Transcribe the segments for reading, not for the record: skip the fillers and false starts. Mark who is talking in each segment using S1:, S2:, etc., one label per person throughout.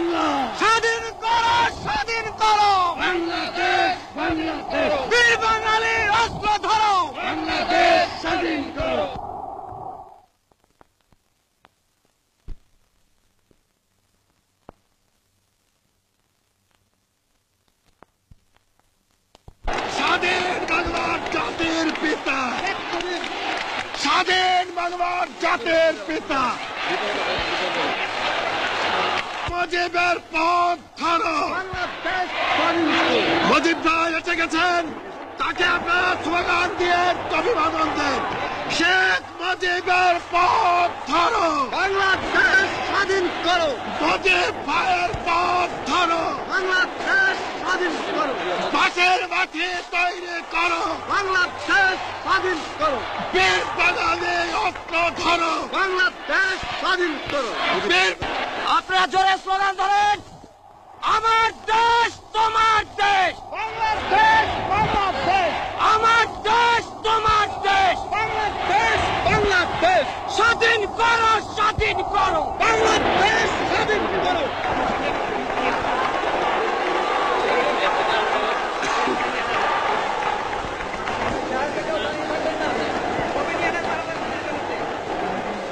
S1: বাংলা,
S2: স্বাধীন করো, স্বাধীন করো
S1: বাংলাদেশ, বাংলাদেশ,
S2: বীর বাঙালির অস্ত্র ধরো,
S1: বাংলাদেশ স্বাধীন করো। স্বাধীন বাংলার জাতির পিতা, স্বাধীন বাংলার জাতির পিতা মুজিবের পথ ধরো। মুজিব ভাই এসে গেছেন, তাকে আপনারা স্লোগান দিয়ে অভিবাদন দেন। শেখ মুজিবের পথ ধরো,
S2: বাংলাদেশ স্বাধীন করো,
S1: মুজিব ভাইয়ের পথ ধরো,
S2: বাংলাদেশ স্বাধীন করো,
S1: বাঁশের মাঠে তৈরি করো,
S2: বাংলাদেশ স্বাধীন করো,
S1: বীর বাঙালি অস্ত্র ধরো,
S2: বাংলাদেশ স্বাধীন করো।
S1: বীর
S2: আপনারা জোরে স্লোগান ধরেন, আমার দেশ তোমার দেশ,
S1: বাংলাদেশ, বাংলাদেশ,
S2: আমার দেশ তোমার দেশ,
S1: বাংলাদেশ, বাংলাদেশ,
S2: স্বাধীন করো, স্বাধীন করো,
S1: বাংলাদেশ স্বাধীন করো।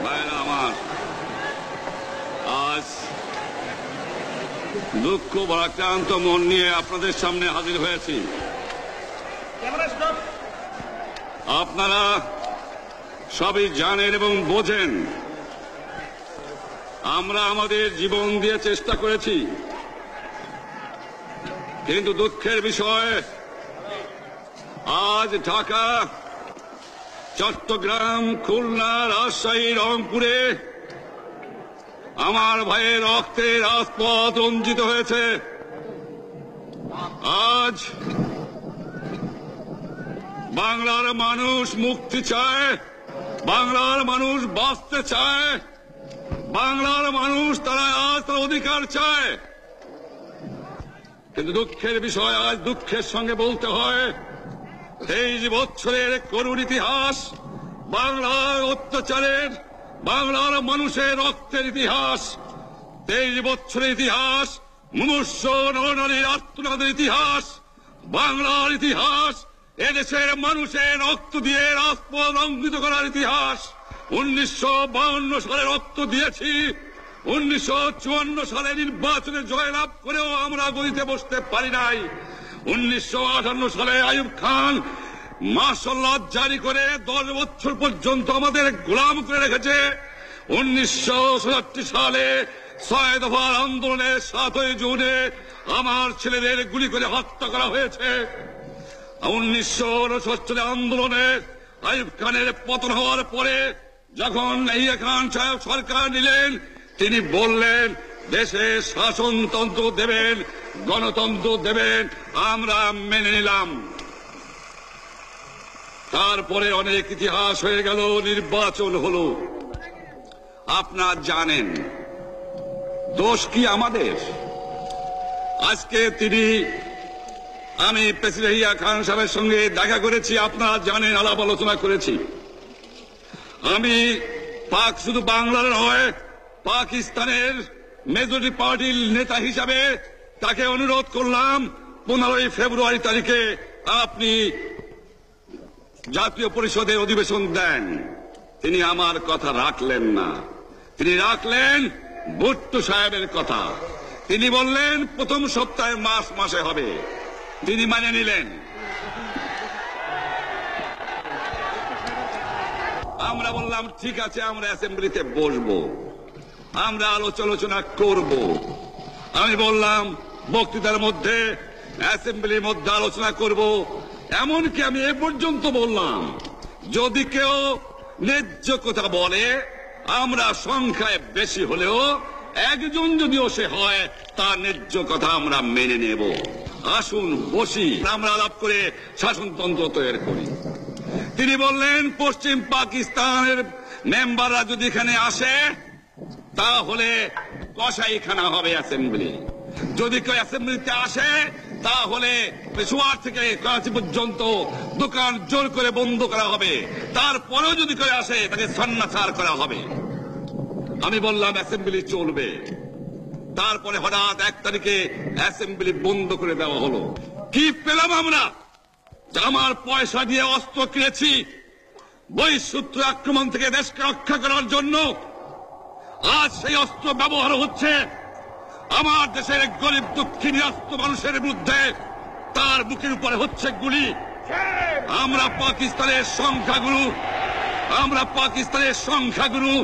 S3: ভাইরা আমার, আজ দুঃখ ভারাক্রান্ত মন নিয়ে আপনাদের সামনে হাজির হয়েছি। আপনারা সবই জানেন এবং বোঝেন আমরা আমাদের জীবন দিয়ে চেষ্টা করেছি, কিন্তু দুঃখের বিষয় আজ ঢাকা, চট্টগ্রাম, খুলনা, রাজশাহী, রংপুরে আমার ভাইয়ের রক্তে রাজপথ রঞ্জিত হয়েছে। আজ বাংলার মানুষ মুক্তি চায়, বাংলার মানুষ বাঁচতে চায়, বাংলার মানুষ তারা আজ তার অধিকার চায়। কিন্তু দুঃখের বিষয়, আজ দুঃখের সঙ্গে বলতে হয় 23 বছরের করুণ ইতিহাস, বাংলার অত্যাচারের, বাংলার মানুষের রক্তের ইতিহাস, 23 বছরের ইতিহাস, মুমূর্ষ নরনারীর আর্তনাদের ইতিহাস, বাংলার ইতিহাস, এদেশের মানুষের রক্ত দিয়ে রাজপথ রঞ্জিত করার ইতিহাস। 1952 সালে রক্ত দিয়েছি, 1954 সালে নির্বাচনে জয়লাভ করেও আমরা গদিতে বসতে পারি নাই। 1958 সালে আইয়ুব খান মার্শাল ল জারি করে 10 বছর পর্যন্ত আমাদের গোলাম করে রেখেছে। 1967 সালে 6 দফার আন্দোলনে 7ই জুনে আমার ছেলেদের গুলি করে হত্যা করা হয়েছে। 1969 আন্দোলনে আইয়ুব খানের পতন হওয়ার পরে যখন ইয়াহিয়া খান সাহেব সরকার নিলেন, তিনি বললেন দেশে শাসনতন্ত্র দেবেন, গণতন্ত্র দেবেন, আমরা মেনে নিলাম। তারপরে অনেক ইতিহাস হয়ে গেল, নির্বাচন হলো। আপনারা জানেন দোষ কি আমাদের? আজকে আমি প্রেসিডেন্ট ইয়াহিয়া খান সাহেবের সঙ্গে দেখা করেছি, আপনারা জানেন, আলাপ আলোচনা করেছি। আমি শুধু বাংলার নয়, পাকিস্তানের মেজরিটি পার্টির নেতা হিসাবে তাকে অনুরোধ করলাম 15ই ফেব্রুয়ারি তারিখে আপনি জাতীয় পরিষদের অধিবেশন দেন। তিনি আমার কথা রাখলেন না, তিনি রাখলেন ভুট্টো সাহেবের কথা। তিনি বললেন প্রথম সপ্তাহে মাসে হবে, তিনি মানে নিলেন। আমরা বললাম ঠিক আছে, আমরা অ্যাসেম্বলিতে বসবো, আমরা আলোচনা করব। আমি বললাম বক্তৃতার মধ্যে, অ্যাসেম্বলির মধ্যে আলোচনা করব। এমনকি আমি এ পর্যন্ত বললাম যদি কেউ ন্যায্য কথা বলে, আমরা সংখ্যায় বেশি হলেও একজন যদিও সে হয়, তার ন্যায্য কথা আমরা মেনে নেব। আসুন বসি, আমরা আলাপ করে শাসনতন্ত্র তৈরি করি। তিনি বললেন পশ্চিম পাকিস্তানের মেম্বাররা যদি এখানে আসে তাহলে কসাইখানা হবে অ্যাসেম্বলি। যদি কেউ অ্যাসেম্বলিতে আসে তাহলে পেশোয়ার থেকে করাচি পর্যন্ত দোকান জোর করে বন্ধ করা হবে, তারপরেও যদি কেউ আসে তাকে সন্ন্যাসার করা হবে। আমি বললাম অ্যাসেম্বলি চলবে। তারপরে হঠাৎ 1 তারিখে অ্যাসেম্বলি বন্ধ করে দেওয়া হলো। কি পেলাম আমরা? যে আমার পয়সা দিয়ে অস্ত্র কিনেছি বহিঃশত্রু আক্রমণ থেকে দেশকে রক্ষা করার জন্য, আজ সেই অস্ত্র ব্যবহার হচ্ছে আমার দেশের গরিব দুঃখী নিরস্ত্র মানুষের বিরুদ্ধে। তার বুকের উপরে হচ্ছে গুলি। আমরা পাকিস্তানের সংখ্যাগুরু,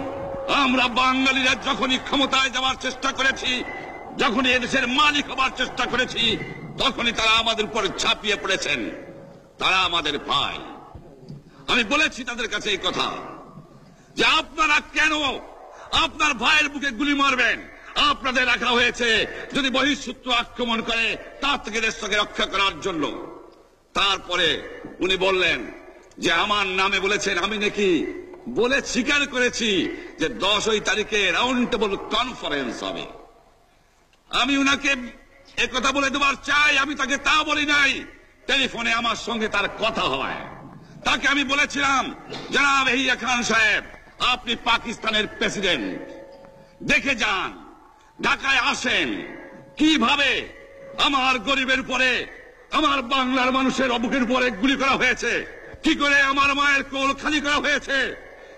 S3: আমরা বাঙালিরা যখনই ক্ষমতায় যাওয়ার চেষ্টা করেছি, যখনই এদেশের মালিক হবার চেষ্টা করেছি, তখনই তারা আমাদের উপর ঝাঁপিয়ে পড়েছেন। তারা আমাদের ভাই। আমি বলেছি তাদের কাছে এই কথা যে আপনারা কেন আপনার ভাইয়ের বুকে গুলি মারবেন? আপনাদের রাখা হয়েছে যদি বহিঃশত্রু আক্রমণ করে তার থেকে দেশকে রক্ষা করার জন্য। তারপরে উনি বললেন যে আমার নামে বলেছেন, আমি নাকি বলে স্বীকার করেছি যে 10 তারিখে রাউন্ড টেবল কনফারেন্স হবে। আমি উনাকে একথা বলে দেবার চাই, আমি তাকে তা বলি নাই। টেলিফোনে আমার সঙ্গে তার কথা হয়। তাকে আমি বলেছিলাম, জনাব ইয়াহিয়া খান সাহেব, আপনি পাকিস্তানের প্রেসিডেন্ট, দেখে যান, ঢাকায় আসেন, কিভাবে আমার গরিবের উপরে, আমার বাংলার মানুষের বুকের উপরে গুলি করা হয়েছে, কি করে আমার মায়ের কোল খালি করা হয়েছে,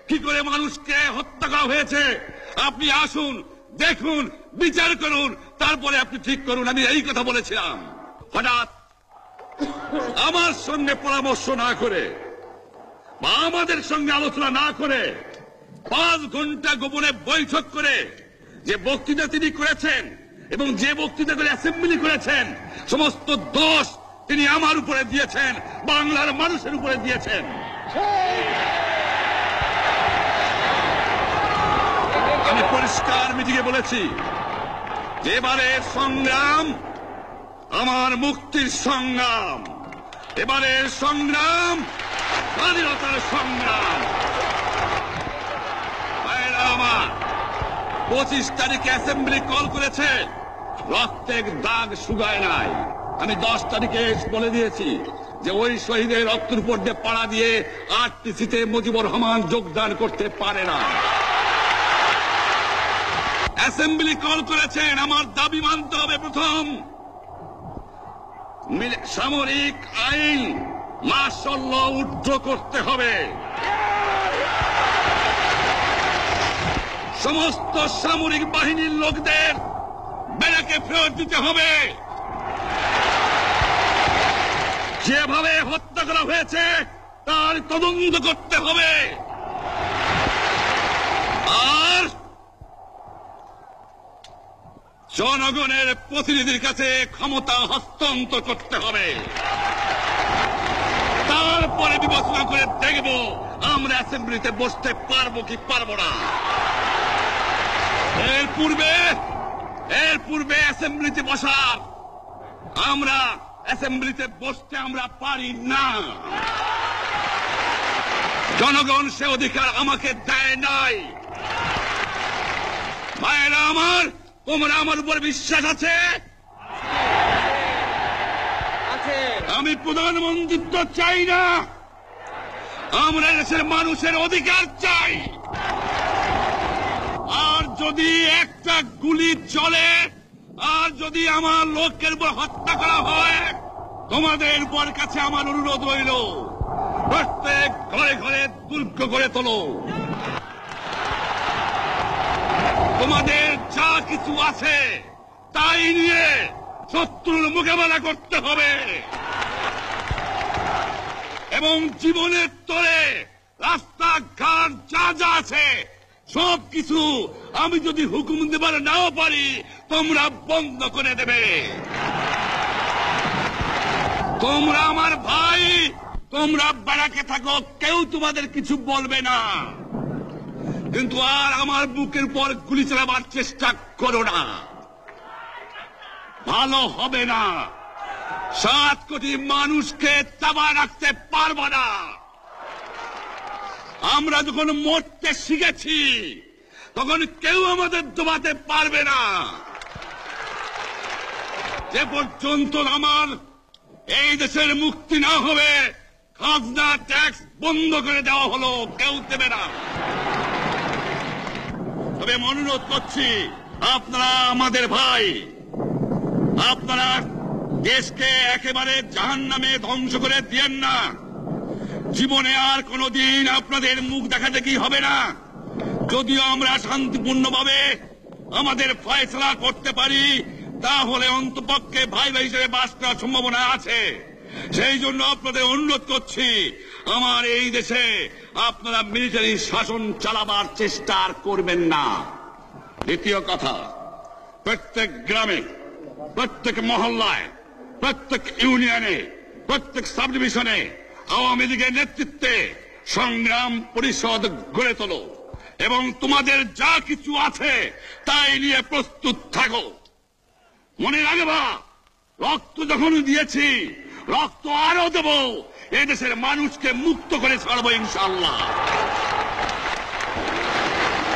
S3: কি করে মানুষকে হত্যা করা হয়েছে। আপনি আসুন, দেখুন, বিচার করুন, তারপরে আপনি ঠিক করুন। আমি এই কথা বলেছিলাম। হঠাৎ আমার সঙ্গে পরামর্শ না করে বা আমাদের সঙ্গে আলোচনা না করে 5 ঘন্টা গোপনে বৈঠক করে যে বক্তৃতা তিনি করেছেন এবং যে বক্তৃতা করে অ্যাসেম্বলি করেছেন, সমস্ত দোষ তিনি আমার উপরে দিয়েছেন, বাংলার মানুষের উপরে দিয়েছেন। আমি পরিষ্কার মিটিংয়ে বলেছি যে এবারের সংগ্রাম আমার মুক্তির সংগ্রাম, এবারের সংগ্রাম স্বাধীনতার সংগ্রাম। আমার 25 তারিখে অ্যাসেম্বলি কল করেছে, রক্তের দাগ শুকায় নাই। আমি 10 তারিখে বলে দিয়েছি যে ওই শহীদের রক্তের উপর দিয়ে পাড়া দিয়ে আরটিসিতে মুজিবুর রহমান যোগদান করতে পারে না। অ্যাসেম্বলি কল করেছেন, আমার দাবি মানতে হবে। প্রথম, সামরিক আইন মার্শাল ল উড্র করতে হবে। সমস্ত সামরিক বাহিনীর লোকদের ব্যারাকে ফেরত দিতে হবে। যেভাবে হত্যা করা হয়েছে তার তদন্ত করতে হবে। আর জনগণের প্রতিনিধির কাছে ক্ষমতা হস্তান্তর করতে হবে। তারপরে বিবেচনা করে দেখব আমরা অ্যাসেম্বলিতে বসতে পারবো কি পারবো না। এর পূর্বে অ্যাসেম্বলিতে বসার অ্যাসেম্বলিতে বসতে আমরা পারি না। জনগণ সে অধিকার আমাকে দেয় নাই। ভাইয়েরা আমার, তোমরা আমার উপর বিশ্বাস আছে? আমি প্রধানমন্ত্রিত্ব চাই না, আমরা দেশের মানুষের অধিকার চাই। আর যদি একটা গুলি চলে, আর যদি আমার লোকের উপর হত্যা করা হয়, তোমাদের উপর কাছে আমার অনুরোধ রইল, প্রত্যেক ঘরে ঘরে দুর্গ গড়ে তোলো। তোমাদের যা কিছু আছে তাই নিয়ে শত্রুর মোকাবেলা করতে হবে এবং জীবনের তরে রাস্তাঘাট যা যা আছে সবকিছু আমি যদি হুকুম দেবার নাও পারি, তোমরা বন্ধ করে দেবে। তোমরা আমার ভাই, তোমরা ব্যারাকে থাকো, কেউ তোমাদের কিছু বলবে না, কিন্তু আর আমার বুকের উপর গুলি চালাবার চেষ্টা করো না, ভালো হবে না। 7 কোটি মানুষকে চাপা রাখতে পারবো না। আমরা যখন মরতে শিখেছি তখন কেউ আমাদের দবাতে পারবে না। যে পর্যন্ত আমার এই দেশের মুক্তি না হবে, খাজনা ট্যাক্স বন্ধ করে দেওয়া হলো, কেউ দেবে না। তবে অনুরোধ করছি, আপনারা আমাদের ভাই, আপনারা দেশকে একেবারে জাহান্নামে ধ্বংস করে দিয়েন না। জীবনে আর কোনোদিন আপনাদের মুখ দেখা দেখি হবে না। যদিও আমরা শান্তিপূর্ণভাবে আমাদের ফয়সালা করতে পারি, তাহলে অন্তপক্ষে ভাই ভাই হিসেবে বাস করার সম্ভাবনা আছে। সেই জন্য আপনাদের অনুরোধ করছি, আমার এই দেশে আপনারা মিলিটারি শাসন চালাবার চেষ্টা আর করবেন না। দ্বিতীয় কথা, প্রত্যেক গ্রামে, প্রত্যেক মহল্লায়, প্রত্যেক ইউনিয়নে, প্রত্যেক সাব ডিভিশনে আওয়ামী লীগের নেতৃত্বে সংগ্রাম পরিষদ গড়ে তোলো এবং তোমাদের যা কিছু আছে তাই নিয়ে প্রস্তুত থাকো। মনে রাখবা, রক্ত যখন দিয়েছি, রক্ত আরো দেব। এই দেশের মানুষকে মুক্ত করে ছাড়বো ইনশাআল্লাহ।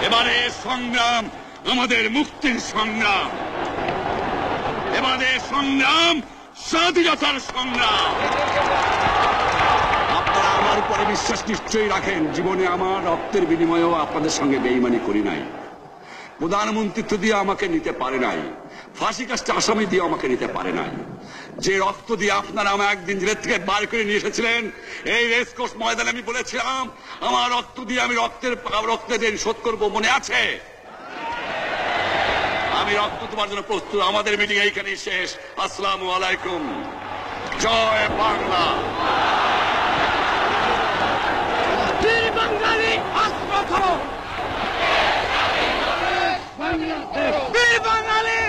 S3: এবারে সংগ্রাম আমাদের মুক্তির সংগ্রাম, এবারে সংগ্রাম স্বাধীনতার সংগ্রাম। আপনারা আমার উপরে বিশ্বাস নিশ্চয়ই রাখেন। জীবনে আমার রক্তের বিনিময়েও আপনাদের সঙ্গে বেইমানি করি নাই। প্রধানমন্ত্রিত্ব দিয়ে আমাকে নিতে পারে নাই, ফাঁসি কাস্টে আসামি দিয়ে আমাকে নিতে পারে নাই। যে রক্ত দিয়ে আপনারা আমার একদিন জেলের থেকে বার করে নিয়ে এসেছিলেন, এই রেসকোর্স ময়দানে আমি বলেছিলাম আমার রক্ত দিয়ে আমি রক্তের ঋণ শোধ করবো, মনে আছে? আমি রক্ত তোমার জন্য প্রস্তুত। আমাদের মিটিং এইখানেই শেষ। আসসালামু আলাইকুম। জয় বাংলা।
S2: বীর বাঙালি অস্ত্র ধরো, বীর বাঙালি